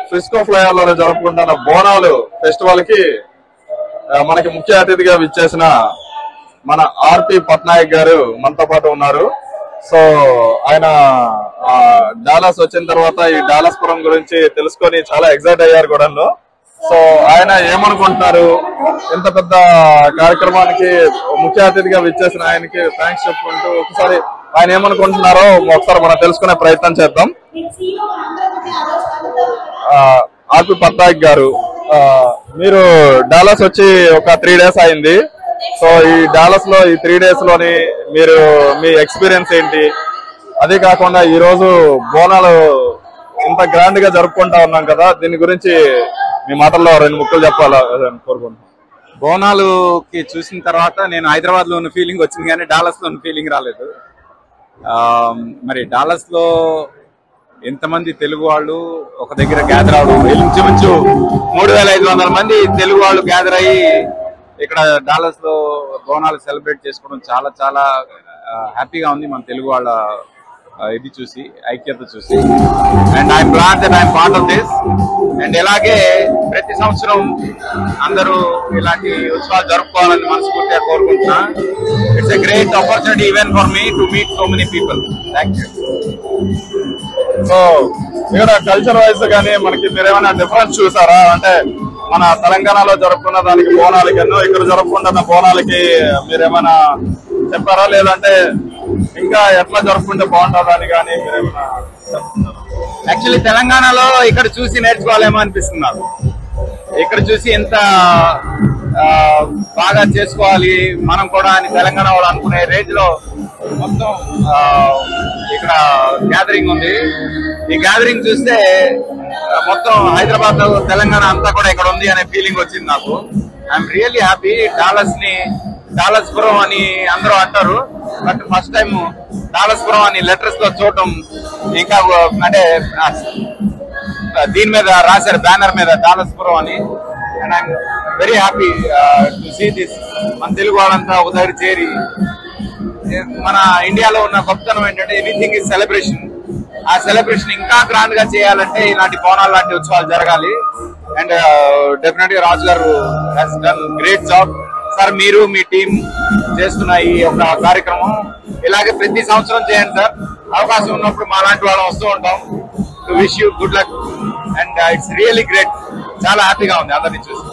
Frisco flyover లో జరుపుకుంటున్న Bonalu festival కి మనకి ముఖ్య అతిథిగా విచ్చేసిన మన ఆర్పి పట్నాయక్ గారు మనతో పాటు ఉన్నారు. సో ఆయన డాలస్ వచ్చిన తర్వాత ఈ డాలస్ పురం గురించి తెలుసుకొని చాలా ఎక్సైట్ అయ్యారు కూడా. సో ఆయన ఏమనుకుంటున్నారు, ఇంత పెద్ద కార్యక్రమానికి ముఖ్య అతిథిగా విచ్చేసిన ఆయనకి థ్యాంక్స్ చెప్పుకుంటూ ఒకసారి ఆయన ఏమనుకుంటున్నారో ఒకసారి మనం తెలుసుకునే ప్రయత్నం చేద్దాం. ఆర్పి పట్నాయక్ గారు, మీరు డాలస్ వచ్చి ఒక 3 days అయింది. సో ఈ డాలస్ లో ఈ 3 days లోని మీరు మీ ఎక్స్పీరియన్స్ ఏంటి? అదే కాకుండా ఈ రోజు బోనాలు ఇంత గ్రాండ్ గా జరుపుకుంటా ఉన్నాం కదా, దీని గురించి మీ మాటల్లో 2 ముక్కలు చెప్పాలని కోరుకుంటున్నాను. బోనాలుకి చూసిన తర్వాత నేను హైదరాబాద్ లో ఉన్న ఫీలింగ్ వచ్చింది కానీ డాలస్ లో ఉన్న ఫీలింగ్ రాలేదు. మరి డాలస్ లో ఎంతమంది తెలుగు వాళ్ళు ఒక దగ్గర గ్యాదర్ అవడం, ఇంచుమించు 3500 మంది తెలుగు వాళ్ళు గ్యాదర్ అయ్యి ఇక్కడ డాలస్ లో బోనాలు సెలబ్రేట్ చేసుకోవడం చాలా చాలా హ్యాపీగా ఉంది. మన తెలుగు వాళ్ళ ఇది చూసి, ఐక్యత చూసి. And I'm glad that I'm part of this. And ఇలాగే ప్రతి సంవత్సరం అందరూ ఇలాంటి ఉత్సవాలు జరుపుకోవాలని మనస్ఫూర్తిగా కోరుకుంటున్నా. It's a great opportunity even for me to meet so many people. Thank you. So ఇక్కడ కల్చర్ వైజ్ గానీ మనకి మీరు ఏమైనా డిఫరెన్స్ చూసారా? అంటే మన తెలంగాణలో జరుపుకున్న దానికి బోనాలకి ఇక్కడ జరుపుకుంటున్న బోనాలకి మీరేమైనా చెప్పారా? లేదంటే ఇంకా ఎట్లా జరుపుకుంటే బాగుంటుందని కానీ మీరేమైనా చెప్తున్నారా? యాక్చువల్లీ తెలంగాణలో ఇక్కడ చూసి నేర్చుకోవాలేమో అనిపిస్తుంది నాకు. ఇక్కడ చూసి ఎంత బాగా చేసుకోవాలి మనం కూడా అని తెలంగాణ వాళ్ళు అనుకునే రేంజ్ లో మొత్తం ఇక్కడ గ్యాదరింగ్ ఉంది. ఈ గ్యాదరింగ్ చూస్తే మొత్తం హైదరాబాద్ తెలంగాణ అంతా కూడా ఇక్కడ ఉంది అనే ఫీలింగ్ వచ్చింది నాకు. I'm really happy. డాలస్ పురం అని అందరూ అంటారు, బట్ ఫస్ట్ టైం డాలస్ పురం అని లెటర్స్ లో చూడటం, ఇంకా అంటే దీని మీద రాశారు బ్యానర్ మీద డాలస్ పురం అని. And I'm very happy to see this. మన తెలుగు వాళ్ళంతా ఒక దగ్గర చేరి, మన ఇండియాలో ఉన్న గొప్పతనం ఏంటంటే ఎనీథింగ్ ఇస్ సెలబ్రేషన్. ఆ సెలబ్రేషన్ ఇంకా గ్రాండ్ గా చేయాలంటే ఇలాంటి బోనాలు లాంటి ఉత్సవాలు జరగాలి. అండ్ డెఫినెట్ గా Raju garu he's done great job. Sir, మీరు మీ టీం చేస్తున్న ఈ ఒక కార్యక్రమం ఇలాగే ప్రతి సంవత్సరం చేయండి సార్. అవకాశం ఉన్నప్పుడు మా లాంటి వాళ్ళం వస్తూ ఉంటాం. To wish you good luck. And it's really great. చాలా హ్యాపీగా ఉంది అందరినీ చూసి.